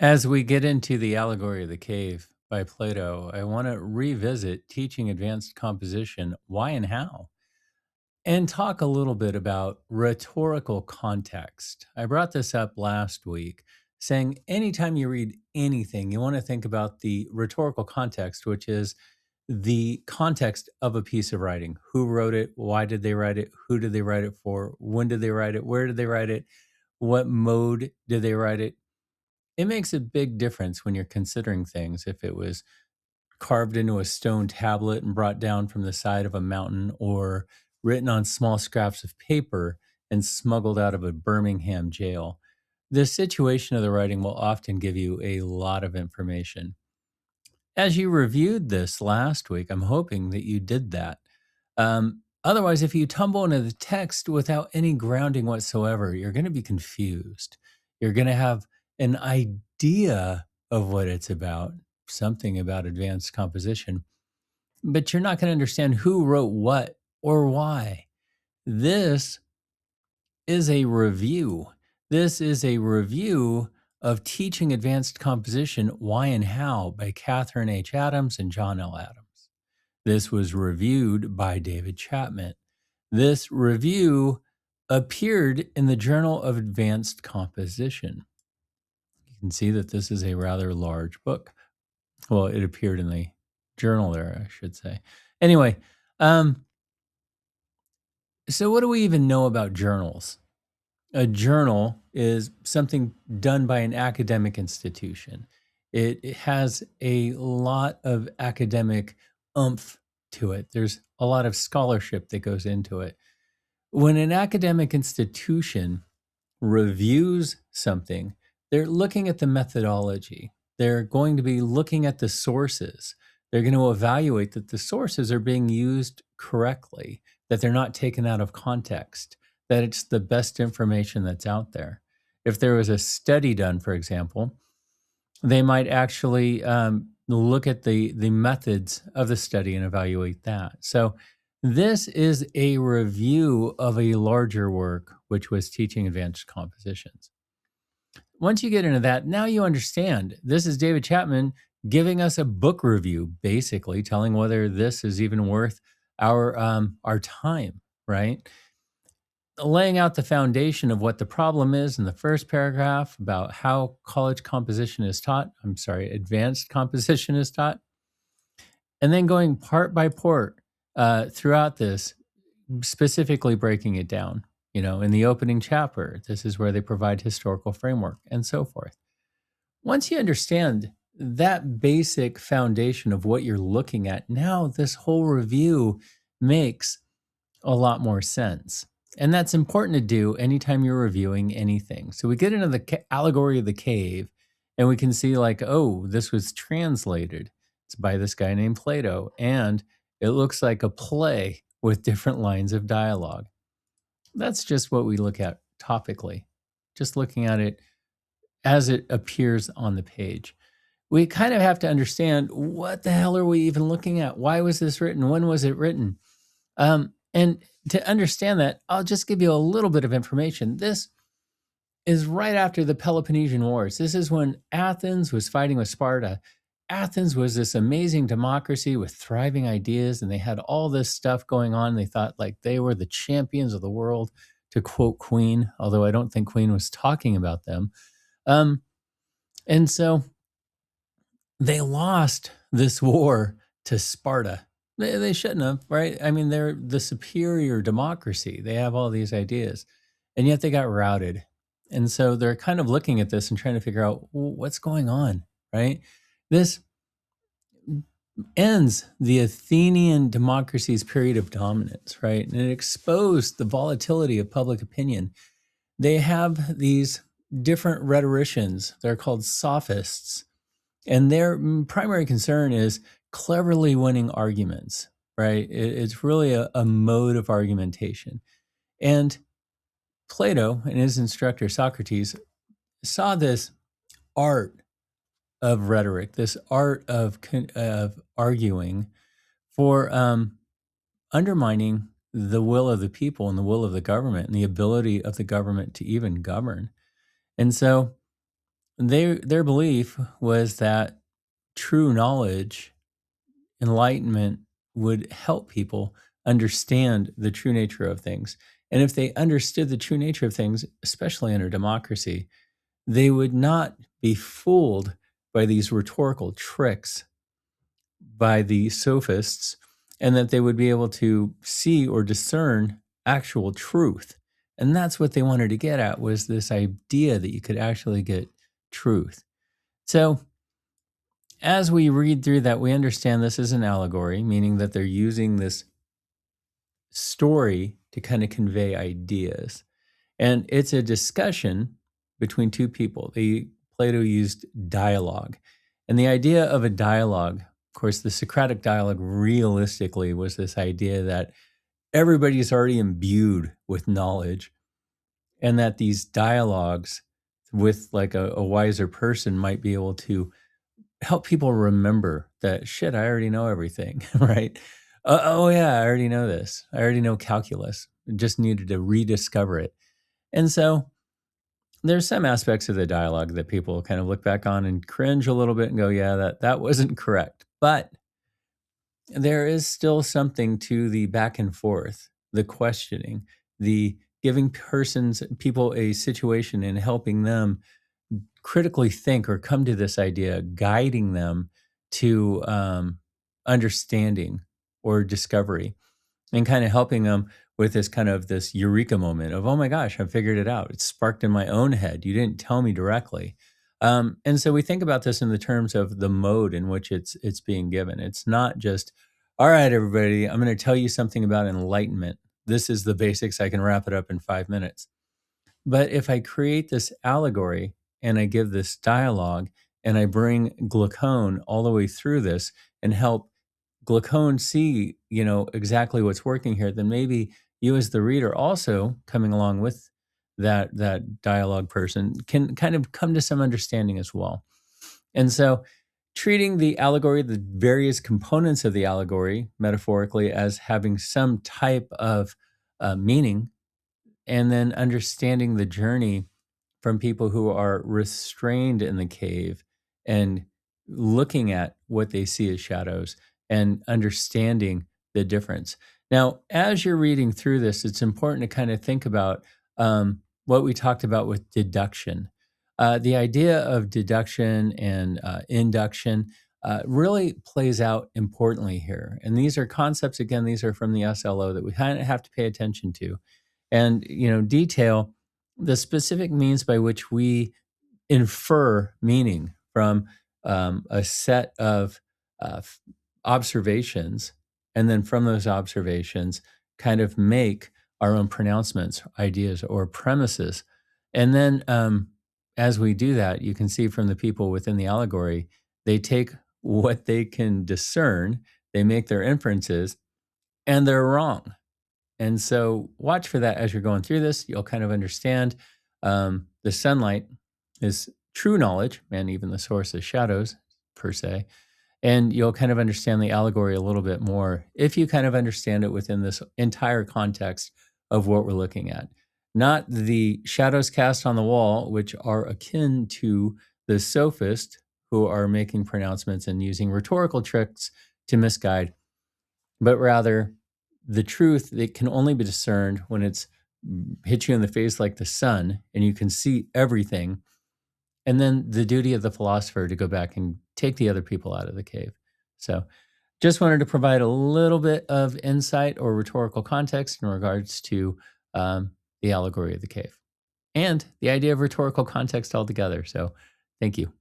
As we get into the Allegory of the Cave by Plato, I want to revisit teaching advanced composition, why and how, and talk a little bit about rhetorical context. I brought this up last week, saying anytime you read anything, you want to think about the rhetorical context, which is the context of a piece of writing. Who wrote it? Why did they write it? Who did they write it for? When did they write it? Where did they write it? What mode did they write it? It makes a big difference when you're considering things. If it was carved into a stone tablet and brought down from the side of a mountain, or written on small scraps of paper and smuggled out of a Birmingham jail. The situation of the writing will often give you a lot of information. As you reviewed this last week, I'm hoping that you did that. Otherwise, if you tumble into the text without any grounding whatsoever, you're going to be confused. You're going to have an idea of what it's about, something about advanced composition, but you're not going to understand who wrote what or why. This is a review. This is a review of Teaching Advanced Composition, Why and How by Catherine H. Adams and John L. Adams. This was reviewed by David Chapman. This review appeared in the Journal of Advanced Composition. You can see that this is a rather large book. Well, it appeared in the journal there, I should say. Anyway, so what do we even know about journals? A journal is something done by an academic institution. It has a lot of academic oomph to it. There's a lot of scholarship that goes into it. When an academic institution reviews something, they're looking at the methodology. They're going to be looking at the sources. They're going to evaluate that the sources are being used correctly, that they're not taken out of context, that it's the best information that's out there. If there was a study done, for example, they might actually look at the methods of the study and evaluate that. So this is a review of a larger work, which was Teaching Advanced Compositions. Once you get into that, now you understand. This is David Chapman giving us a book review, basically telling whether this is even worth our time, right? Laying out the foundation of what the problem is in the first paragraph about how college composition is taught. I'm sorry, advanced composition is taught. And then going part by part throughout this, specifically breaking it down. In the opening chapter, this is where they provide historical framework and so forth. Once you understand that basic foundation of what you're looking at, now this whole review makes a lot more sense. And that's important to do anytime you're reviewing anything. So we get into the allegory of the cave, and we can see, like, oh, this was translated. It's by this guy named Plato, and it looks like a play with different lines of dialogue. That's just what we look at topically, just looking at it as it appears on the page. We kind of have to understand, what the hell are we even looking at? Why was this written? When was it written? And to understand that, I'll just give you a little bit of information. This is right after the Peloponnesian Wars. This is when Athens was fighting with Sparta. Athens was this amazing democracy with thriving ideas, and they had all this stuff going on. They thought like they were the champions of the world, to quote Queen, although I don't think Queen was talking about them. And so they lost this war to Sparta. They shouldn't have, right? I mean, they're the superior democracy. They have all these ideas, and yet they got routed. And so they're kind of looking at this and trying to figure out, what's going on, right? This ends the Athenian democracy's period of dominance, right? And it exposed the volatility of public opinion. They have these different rhetoricians. They're called sophists. And their primary concern is cleverly winning arguments, right? It's really a mode of argumentation. And Plato and his instructor, Socrates, saw this art of rhetoric, this art of arguing for undermining the will of the people and the will of the government and the ability of the government to even govern. And so their belief was that true knowledge, enlightenment would help people understand the true nature of things. And if they understood the true nature of things, especially under democracy, they would not be fooled by these rhetorical tricks by the sophists, and that they would be able to see or discern actual truth. And that's what they wanted to get at, was this idea that you could actually get truth. So as we read through that, we understand this is an allegory, meaning that they're using this story to kind of convey ideas. And it's a discussion between two people. Plato used dialogue. And the idea of a dialogue, of course, the Socratic dialogue realistically was this idea that everybody's already imbued with knowledge, and that these dialogues with like a wiser person might be able to help people remember that, shit, I already know everything, right? Oh, yeah, I already know this. I already know calculus. I just needed to rediscover it. And so there's some aspects of the dialogue that people kind of look back on and cringe a little bit and go, yeah, that wasn't correct. But there is still something to the back and forth, the questioning, the giving people a situation and helping them critically think or come to this idea, guiding them to understanding or discovery, and kind of helping them with this eureka moment of, oh my gosh, I figured it out. It's sparked in my own head. You didn't tell me directly. And so we think about this in the terms of the mode in which it's being given. It's not just, all right, everybody, I'm going to tell you something about enlightenment. This is the basics. I can wrap it up in 5 minutes. But if I create this allegory and I give this dialogue and I bring Glaucon all the way through this and help Glaucon see, exactly what's working here, then maybe you as the reader also coming along with that dialogue person can kind of come to some understanding as well. And so treating the allegory, the various components of the allegory metaphorically as having some type of meaning, and then understanding the journey from people who are restrained in the cave and looking at what they see as shadows and understanding the difference. Now, as you're reading through this, it's important to kind of think about what we talked about with deduction. The idea of deduction and induction really plays out importantly here. And these are concepts, again, these are from the SLO that we kind of have to pay attention to and, detail the specific means by which we infer meaning from a set of observations, and then from those observations kind of make our own pronouncements, ideas, or premises. And then as we do that, you can see from the people within the allegory, they take what they can discern, they make their inferences, and they're wrong. And so watch for that as you're going through this. You'll kind of understand the sunlight is true knowledge, and even the source is shadows, per se. And you'll kind of understand the allegory a little bit more if you kind of understand it within this entire context of what we're looking at. Not the shadows cast on the wall, which are akin to the sophist who are making pronouncements and using rhetorical tricks to misguide, but rather the truth that can only be discerned when it's hit you in the face like the sun and you can see everything. And then the duty of the philosopher to go back and take the other people out of the cave. So just wanted to provide a little bit of insight or rhetorical context in regards to the allegory of the cave and the idea of rhetorical context altogether. So thank you.